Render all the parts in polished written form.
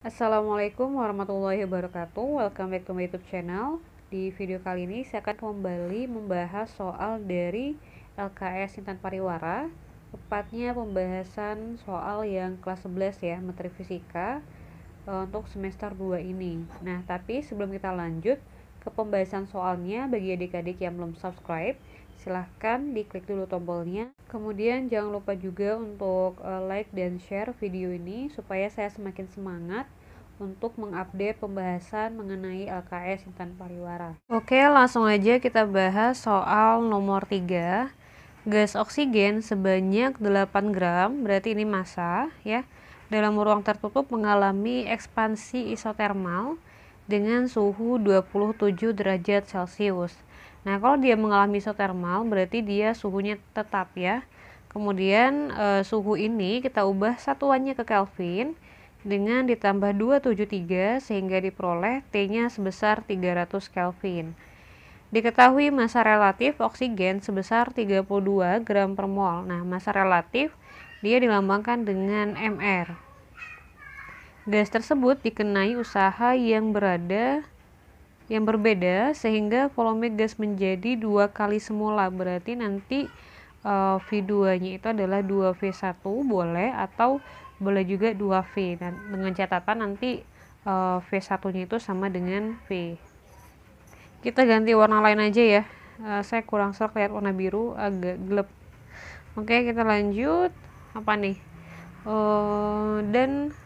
Assalamualaikum warahmatullahi wabarakatuh. Welcome back to my YouTube channel. Di video kali ini saya akan kembali membahas soal dari LKS Intan Pariwara, tepatnya pembahasan soal yang kelas 11 ya, materi fisika untuk semester 2 ini. Nah, tapi sebelum kita lanjut ke pembahasan soalnya, bagi adik-adik yang belum subscribe, silahkan diklik dulu tombolnya. Kemudian jangan lupa juga untuk like dan share video ini supaya saya semakin semangat untuk mengupdate pembahasan mengenai LKS Intan Pariwara. Oke, langsung aja kita bahas soal nomor 3. Gas oksigen sebanyak 8 gram, berarti ini massa ya, dalam ruang tertutup mengalami ekspansi isotermal dengan suhu 27 derajat Celcius. Nah, kalau dia mengalami isotermal berarti dia suhunya tetap ya. Kemudian suhu ini kita ubah satuannya ke Kelvin dengan ditambah 273 sehingga diperoleh T-nya sebesar 300 Kelvin. Diketahui massa relatif oksigen sebesar 32 gram per mol. Nah, massa relatif dia dilambangkan dengan Mr. Gas tersebut dikenai usaha yang berbeda sehingga volume gas menjadi 2 kali semula. Berarti nanti V2 nya itu adalah 2V1 boleh, atau boleh juga 2V. Dan dengan catatan nanti V1 nya itu sama dengan V. Kita ganti warna lain aja ya, saya kurang serk lihat warna biru, agak gelap. Oke, kita lanjut. Apa nih? Dan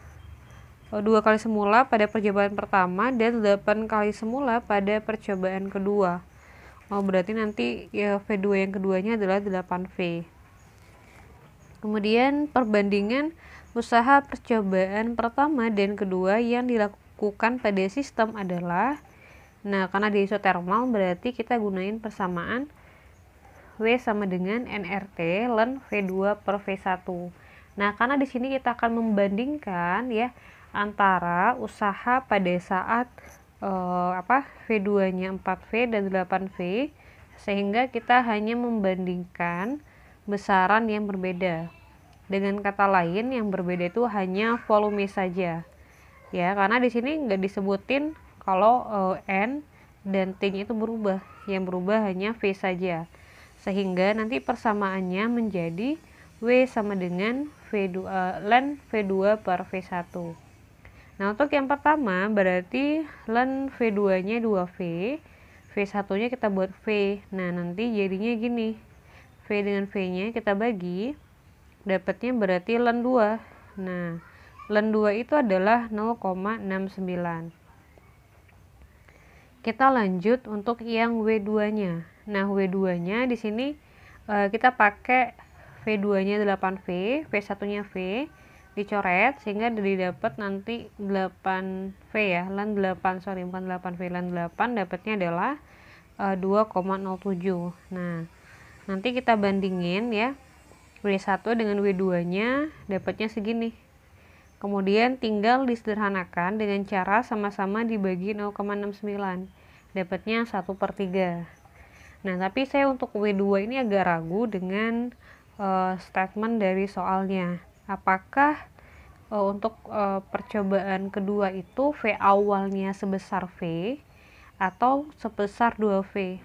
2 kali semula pada percobaan pertama dan 8 kali semula pada percobaan kedua. Berarti nanti ya V2 yang keduanya adalah 8V. Kemudian perbandingan usaha percobaan pertama dan kedua yang dilakukan pada sistem adalah, nah karena di isotermal berarti kita gunain persamaan W sama dengan nRT ln V2 per V1. Nah, karena di sini kita akan membandingkan ya antara usaha pada saat V2-nya 4V dan 8V, sehingga kita hanya membandingkan besaran yang berbeda. Dengan kata lain, yang berbeda itu hanya volume saja. Ya, karena di sini nggak disebutin kalau N dan T-nya itu berubah. Yang berubah hanya V saja. Sehingga nanti persamaannya menjadi W sama dengan V2 ln V2 per V1. Nah, untuk yang pertama berarti ln V2 nya 2V, V1 nya kita buat V. Nah, nanti jadinya gini, V dengan V nya kita bagi, dapatnya berarti ln 2. Nah, ln 2 itu adalah 0,69. Kita lanjut untuk yang W2 nya. Nah, W2 nya di sini kita pakai V2 nya 8V, V1 nya V, dicoret sehingga didapat nanti 8V ya, ln 8, sorry bukan 8V, ln 8 dapatnya adalah 2,07. Nah, nanti kita bandingin ya, W1 dengan W2 nya dapatnya segini. Kemudian tinggal disederhanakan dengan cara sama-sama dibagi 0,69. Dapatnya 1/3. Nah, tapi saya untuk W2 ini agak ragu dengan statement dari soalnya. Apakah untuk percobaan kedua itu V awalnya sebesar V atau sebesar 2V?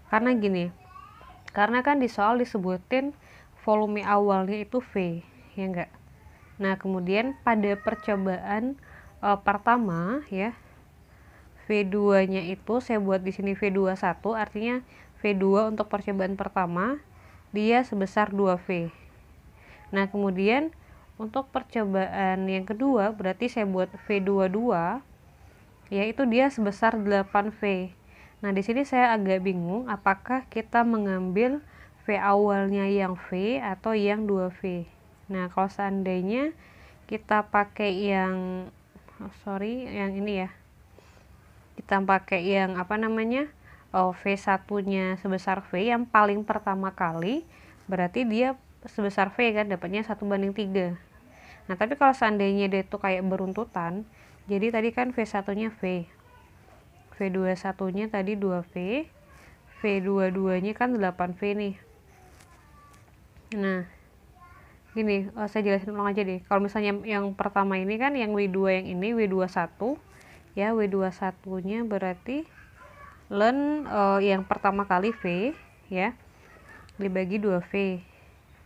Karena gini, karena kan di soal disebutin volume awalnya itu V, ya enggak? Nah, kemudian pada percobaan pertama ya, V2 nya itu saya buat di sini V21, artinya V2 untuk percobaan pertama dia sebesar 2V. Nah, kemudian untuk percobaan yang kedua berarti saya buat V22, yaitu dia sebesar 8V. Nah, di sini saya agak bingung apakah kita mengambil V awalnya yang V atau yang 2V. Nah, kalau seandainya kita pakai yang yang ini ya, kita pakai yang V1 nya sebesar V yang paling pertama kali, berarti dia sebesar V kan, dapatnya 1/3. Nah, tapi kalau seandainya dia itu kayak beruntutan, jadi tadi kan V1 nya V, V21 nya tadi 2V, V22 nya kan 8V nih. Nah, Gini, saya jelasin ulang aja deh. Kalau misalnya yang pertama ini kan yang W2 yang ini W21 ya, W21 nya berarti ln yang pertama kali V ya dibagi 2V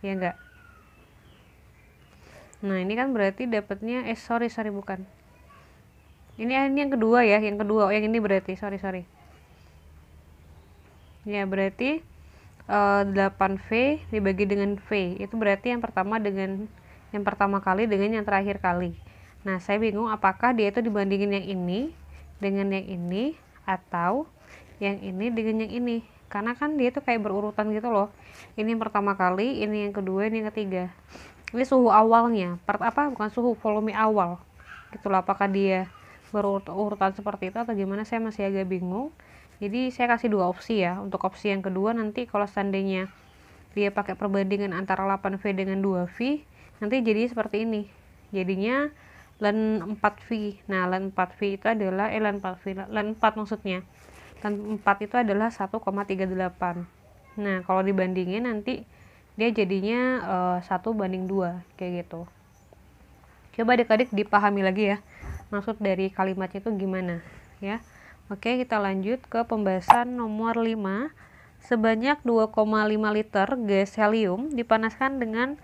ya enggak. Nah ini kan berarti dapatnya sorry bukan, ini yang kedua ya, yang ini berarti sorry ya, berarti 8V dibagi dengan V itu berarti yang pertama kali dengan yang terakhir kali. Nah saya bingung apakah dia itu dibandingin yang ini dengan yang ini atau yang ini dengan yang ini, karena kan dia tuh kayak berurutan gitu loh. Ini yang pertama kali, ini yang kedua, ini yang ketiga. Ini suhu awalnya, bukan suhu, volume awal gitulah. Apakah dia berurutan seperti itu atau gimana, saya masih agak bingung. Jadi saya kasih dua opsi ya. Untuk opsi yang kedua, nanti kalau seandainya dia pakai perbandingan antara 8V dengan 2V, nanti jadi seperti ini, jadinya ln 4V. Nah ln 4V itu adalah ln 4 maksudnya ln 4 itu adalah 1,38. Nah kalau dibandingin nanti dia jadinya 1:2 kayak gitu. Coba adik-adik dipahami lagi ya maksud dari kalimatnya itu gimana ya. Oke, kita lanjut ke pembahasan nomor 5. Sebanyak 2,5 liter gas helium dipanaskan dengan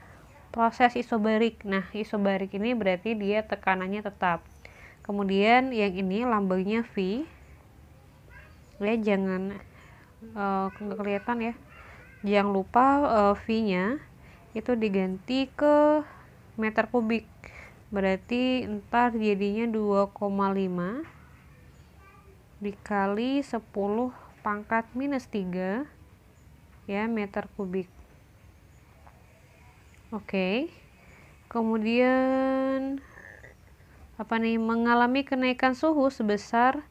proses isobarik. Nah isobarik ini berarti dia tekanannya tetap. Kemudian yang ini lambangnya V ya, jangan nggak kelihatan ya. Jangan lupa V-nya itu diganti ke meter kubik. Berarti ntar jadinya 2,5 dikali 10 pangkat minus 3 ya meter kubik. Oke. Kemudian mengalami kenaikan suhu sebesar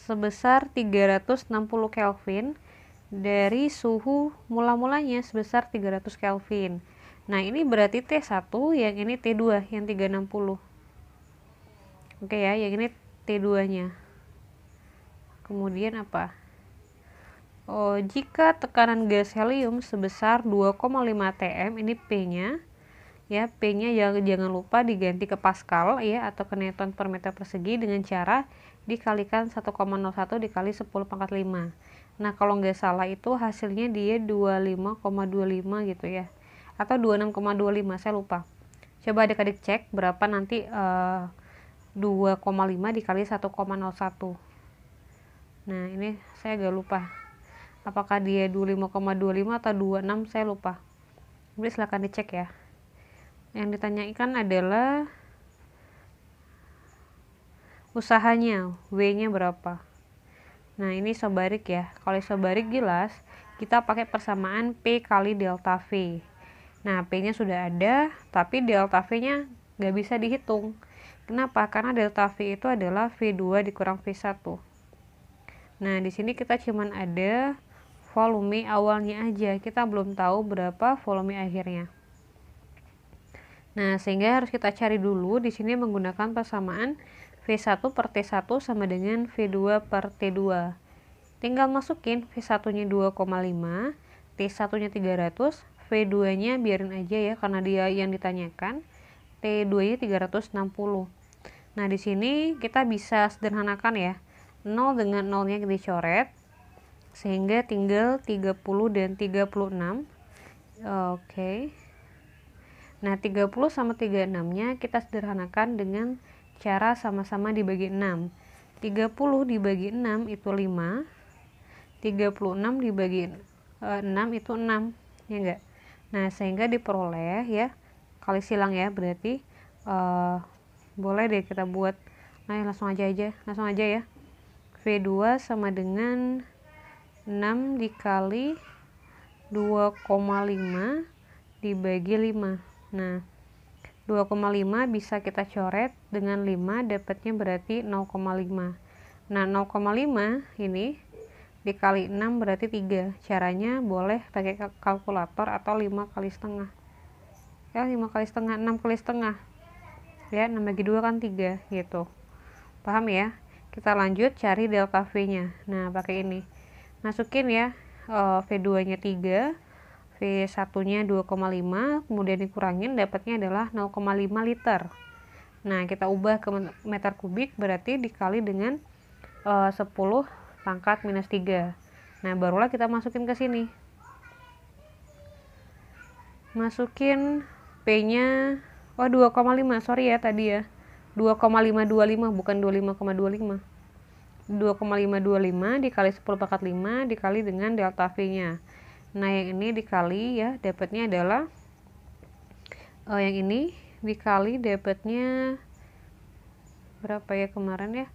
360 Kelvin dari suhu mula-mulanya sebesar 300 Kelvin. Nah ini berarti T1, yang ini T2 yang 360. Oke ya, yang ini T2 nya. Kemudian jika tekanan gas helium sebesar 2,5 Tm, ini P nya ya, P nya jangan lupa diganti ke Pascal ya, atau ke Newton per meter persegi dengan cara dikalikan 1,01 dikali 10 pangkat 5. Nah kalau nggak salah itu hasilnya dia 25,25 gitu ya, atau 26,25, saya lupa. Coba adik-adik cek berapa nanti 2,5 dikali 1,01. Nah ini saya agak lupa apakah dia 25,25 atau 26, saya lupa. Jadi silahkan dicek ya. Yang ditanyakan adalah usahanya, W-nya berapa. Nah ini isobarik ya. Kalau isobarik jelas kita pakai persamaan P kali delta V. Nah P nya sudah ada, tapi delta V nya nggak bisa dihitung. Kenapa? Karena delta V itu adalah V2 dikurang V1. Nah di sini kita cuman ada volume awalnya aja, kita belum tahu berapa volume akhirnya. Nah sehingga harus kita cari dulu di sini menggunakan persamaan V1 per T1 sama dengan V2 per T2. Tinggal masukin V1 nya 2,5, T1 nya 300, V2 nya biarin aja ya karena dia yang ditanyakan, T2 nya 360. Nah di sini kita bisa sederhanakan ya, 0 dengan 0 nya kita coret sehingga tinggal 30 dan 36. Oke. Nah 30 sama 36 nya kita sederhanakan dengan cara sama-sama dibagi 6. 30 dibagi 6 itu 5, 36 dibagi 6 itu 6 ya enggak. Nah sehingga diperoleh ya, kali silang ya, berarti boleh deh kita buat. Nah langsung aja ya. V2 sama dengan 6 dikali 2,5 dibagi 5. Nah 2,5 bisa kita coret dengan 5, dapatnya berarti 0,5. Nah 0,5 ini dikali 6 berarti 3. Caranya boleh pakai kalkulator atau 5 kali setengah ya, 5 kali setengah, 6 kali setengah ya, 6 bagi 2 kan 3 gitu. Paham ya? Kita lanjut cari delta V nya. Nah pakai ini, masukin ya, V2 nya 3, V1 nya 2,5, kemudian dikurangin dapatnya adalah 0,5 liter. Nah, kita ubah ke meter kubik, berarti dikali dengan 10 pangkat minus 3. Nah, barulah kita masukin ke sini. Masukin P-nya, 2,5, sorry ya tadi ya. 2,525 bukan 25,25. 2,525 dikali 10 pangkat 5 dikali dengan delta V-nya. Nah, yang ini dikali ya, dapatnya adalah yang ini dikali dapatnya berapa ya kemarin ya,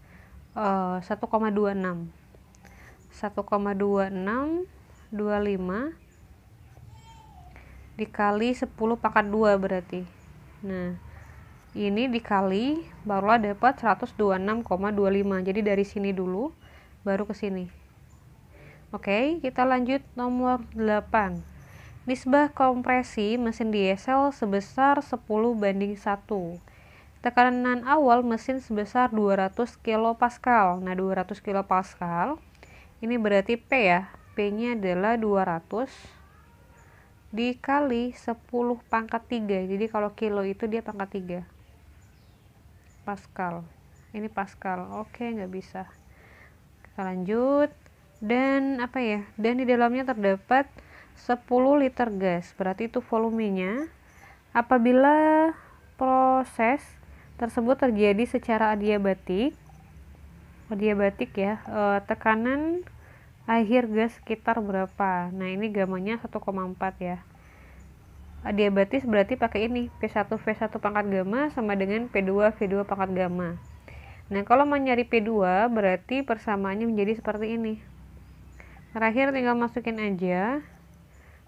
1,26 1,2625 dikali 10 pangkat 2 berarti. Nah, ini dikali barulah dapat 126,25. Jadi dari sini dulu baru ke sini. Oke, kita lanjut nomor 8. Nisbah kompresi mesin diesel sebesar 10:1. Tekanan awal mesin sebesar 200 kPa. Nah, 200 kPa ini berarti P ya. P-nya adalah 200 dikali 10 pangkat 3. Jadi kalau kilo itu dia pangkat 3. Pascal. Ini Pascal. Oke, nggak bisa. Kita lanjut. Dan apa ya? Dan di dalamnya terdapat 10 liter gas. Berarti itu volumenya. Apabila proses tersebut terjadi secara adiabatik ya, tekanan akhir gas sekitar berapa? Nah, ini gamanya 1,4 ya. Adiabatis berarti pakai ini, P1 V1 pangkat gamma sama dengan P2 V2 pangkat gamma. Nah, kalau mau nyari P2 berarti persamaannya menjadi seperti ini. Terakhir tinggal masukin aja.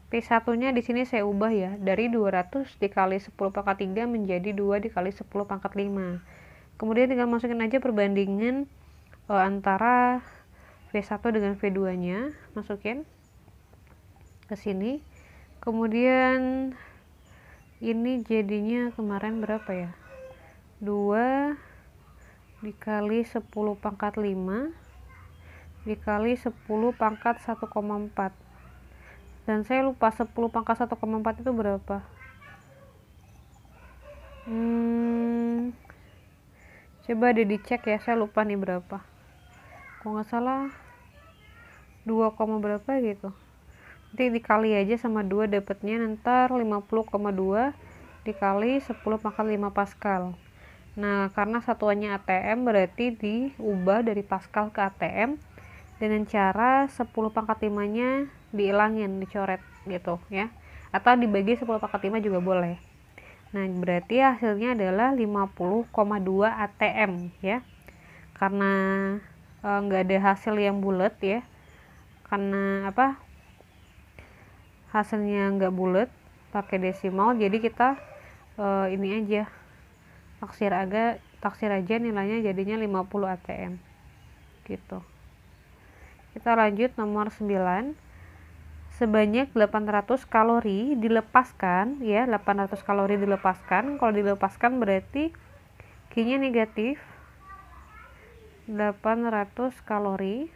P1 nya di sini saya ubah ya, dari 200 dikali 10 pangkat 3 menjadi 2 dikali 10 pangkat 5. Kemudian tinggal masukin aja perbandingan antara V1 dengan V2 nya, masukin ke sini. Kemudian ini jadinya kemarin berapa ya, 2 dikali 10 pangkat 5 dikali 10 pangkat 1,4, dan saya lupa 10 pangkat 1,4 itu berapa. Coba deh dicek ya, saya lupa nih berapa. Kalau nggak salah 2, berapa gitu. Nanti dikali aja sama 2 dapatnya ntar 50,2 dikali 10 pangkat 5 Pascal. Nah, karena satuannya ATM berarti diubah dari Pascal ke ATM dengan cara 10 pangkat 5 nya diilangin, dicoret gitu ya, atau dibagi 10 pangkat 5 juga boleh. Nah, berarti hasilnya adalah 50,2 ATM ya, karena nggak ada hasil yang bulat ya, karena apa, hasilnya nggak bulat pakai desimal, jadi kita ini aja taksir aja nilainya jadinya 50 ATM gitu. Kita lanjut nomor 9. Sebanyak 800 kalori dilepaskan ya, 800 kalori dilepaskan. Kalau dilepaskan berarti Q-nya negatif 800 kalori.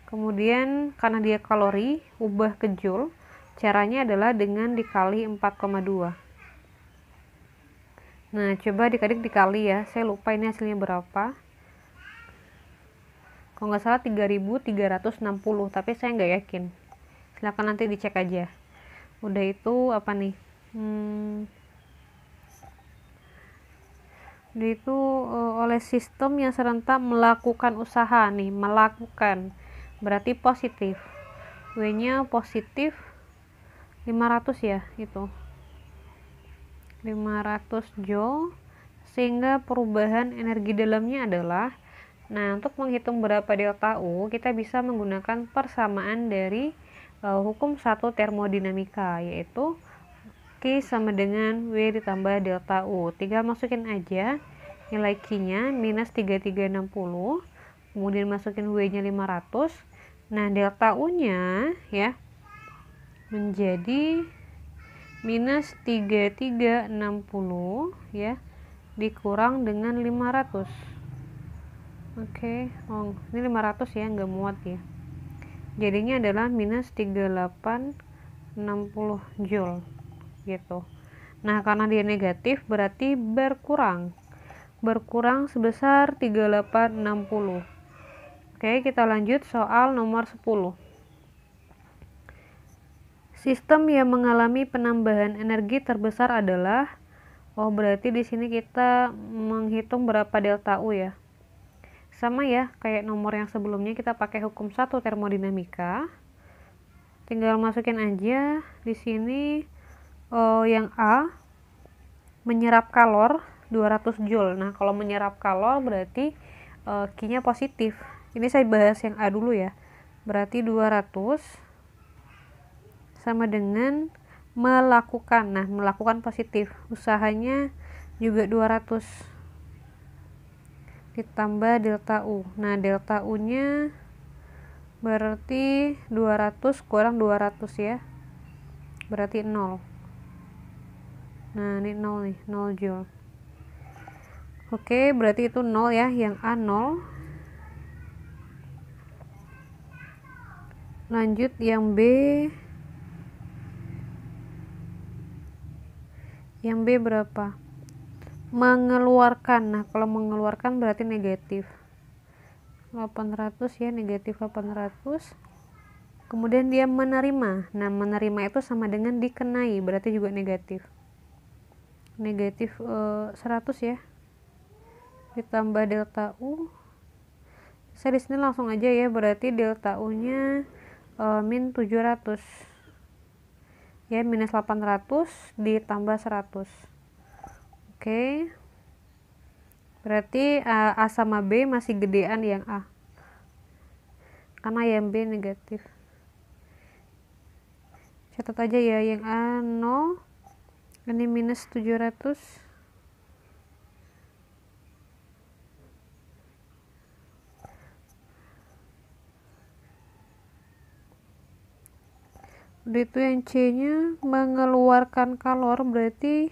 Kemudian karena dia kalori, ubah ke joule. Caranya adalah dengan dikali 4,2. Nah, coba adik-adik dikali ya. Saya lupa ini hasilnya berapa. Kalau nggak salah 3360, tapi saya nggak yakin. Silahkan nanti dicek aja. Udah itu apa nih? Udah itu oleh sistem yang serentak melakukan usaha nih, melakukan. Berarti positif. W-nya positif 500 ya, itu. 500 joule, sehingga perubahan energi dalamnya adalah, nah untuk menghitung berapa delta U kita bisa menggunakan persamaan dari hukum 1 termodinamika, yaitu Q sama dengan W ditambah delta U. Tinggal masukin aja nilai Q-nya minus 3360, kemudian masukin W-nya 500. Nah, delta U-nya ya menjadi minus 3360 ya, dikurang dengan 500. Oke, ini 500 ya, nggak muat ya. Jadinya adalah minus 3860 Joule gitu. Nah, karena dia negatif berarti berkurang sebesar 3860. Oke, kita lanjut soal nomor 10. Sistem yang mengalami penambahan energi terbesar adalah, berarti di sini kita menghitung berapa delta U ya. Sama ya, kayak nomor yang sebelumnya kita pakai hukum 1 termodinamika. Tinggal masukin aja di sini yang A menyerap kalor 200 Joule. Nah, kalau menyerap kalor berarti Q-nya positif. Ini saya bahas yang A dulu ya. Berarti 200 sama dengan melakukan. Nah, melakukan positif. Usahanya juga 200 ditambah delta U. Nah, delta U-nya berarti 200 kurang 200 ya. Berarti 0. Nah, ini 0 nih, 0 Joule. Oke, berarti itu 0 ya, yang A 0. Lanjut yang B. Yang B berapa? Mengeluarkan. Nah, kalau mengeluarkan berarti negatif 800 ya, negatif 800. Kemudian dia menerima. Nah, menerima itu sama dengan dikenai, berarti juga negatif 100 ya. Ditambah delta U. Saya di sini langsung aja ya, berarti delta U-nya min 700. Ya, minus 800 ditambah 100. Oke. Berarti A sama B masih gedean yang A. Karena yang B negatif. Catat aja ya, yang A 0. Ini minus 700. Udah, itu yang C-nya mengeluarkan kalor berarti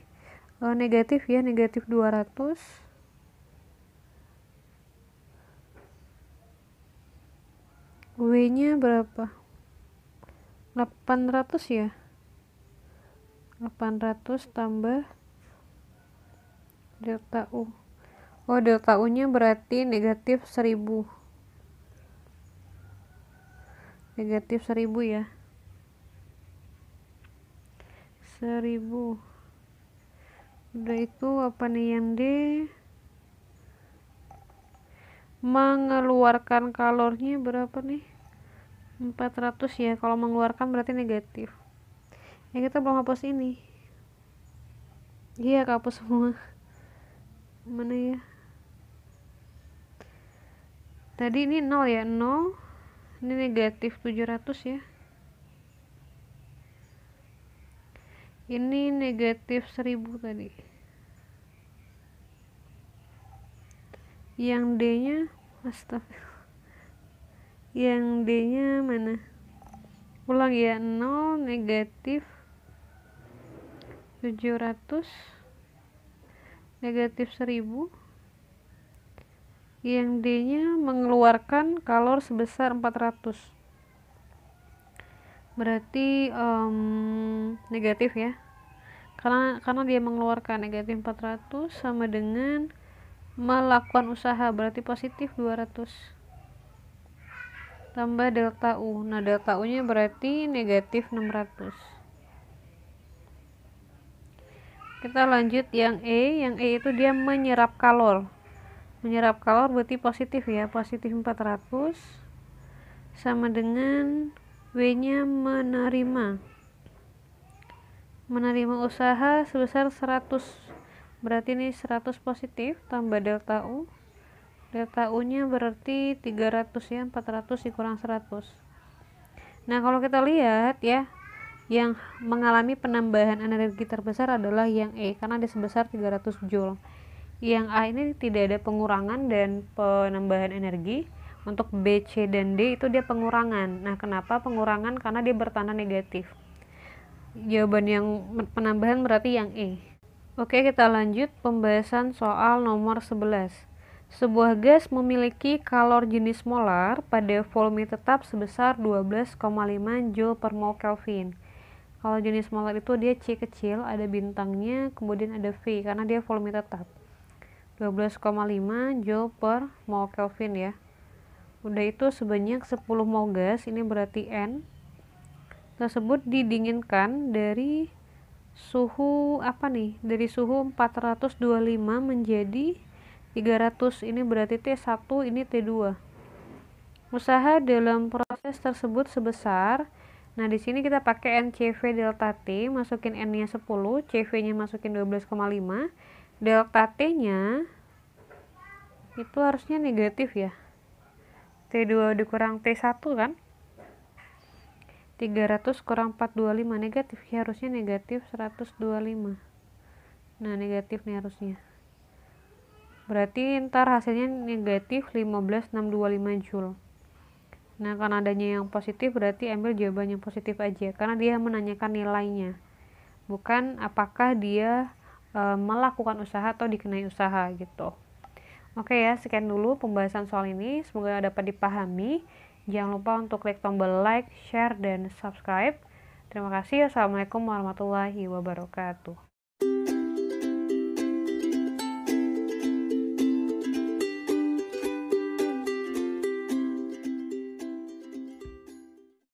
negatif ya, negatif 200. W-nya berapa? 800 ya. 800 tambah delta U. Delta U-nya berarti negatif 1000. Negatif 1000 ya. 1000. Udah, itu apa nih yang D? Mengeluarkan kalornya berapa nih? 400 ya. Kalau mengeluarkan berarti negatif. Ya, kita belum hapus ini. Iya, kehapus semua. Mana ya? Tadi ini 0 ya, 0. Ini negatif 700 ya. Ini negatif 1000 tadi. Yang D-nya, astagfirullah. Yang D-nya mana? Ulang ya, 0 negatif 700 negatif 1000. Yang D-nya mengeluarkan kalor sebesar 400. Berarti negatif ya. Karena dia mengeluarkan negatif 400 sama dengan melakukan usaha, berarti positif 200. Tambah delta U. Nah, delta U-nya berarti negatif 600. Kita lanjut yang E. Yang E itu dia menyerap kalor. Menyerap kalor berarti positif ya, positif 400 sama dengan W-nya menerima usaha sebesar 100. Berarti ini 100 positif tambah delta U. Delta U-nya berarti 300 ya, 400 dikurang 100. Nah, kalau kita lihat ya, yang mengalami penambahan energi terbesar adalah yang E karena dia sebesar 300 Joule. Yang A ini tidak ada pengurangan dan penambahan energi. Untuk B, C, dan D itu dia pengurangan. Nah, kenapa pengurangan? Karena dia bertanda negatif. Jawaban yang penambahan berarti yang E. Oke, kita lanjut pembahasan soal nomor 11. Sebuah gas memiliki kalor jenis molar pada volume tetap sebesar 12,5 Joule per mol Kelvin. Kalau jenis molar itu dia C kecil, ada bintangnya, kemudian ada V karena dia volume tetap. 12,5 Joule per mol Kelvin ya. Udah itu sebanyak 10 mol gas, ini berarti N tersebut didinginkan dari suhu Dari suhu 425 menjadi 300. Ini berarti T1, ini T2. Usaha dalam proses tersebut sebesar, nah di sini kita pakai NCV delta T, masukin N-nya 10, CV-nya masukin 12,5, delta T-nya itu harusnya negatif ya. T2 dikurang T1 kan? 300 kurang 425 negatif ya, harusnya negatif 125. Nah, negatif nih harusnya. Berarti ntar hasilnya negatif 15,625 Joule. Nah, karena adanya yang positif berarti ambil jawaban yang positif aja, karena dia menanyakan nilainya, bukan apakah dia melakukan usaha atau dikenai usaha gitu. Oke ya, sekian dulu pembahasan soal ini, semoga dapat dipahami. Jangan lupa untuk klik tombol like, share, dan subscribe. Terima kasih. Assalamualaikum warahmatullahi wabarakatuh.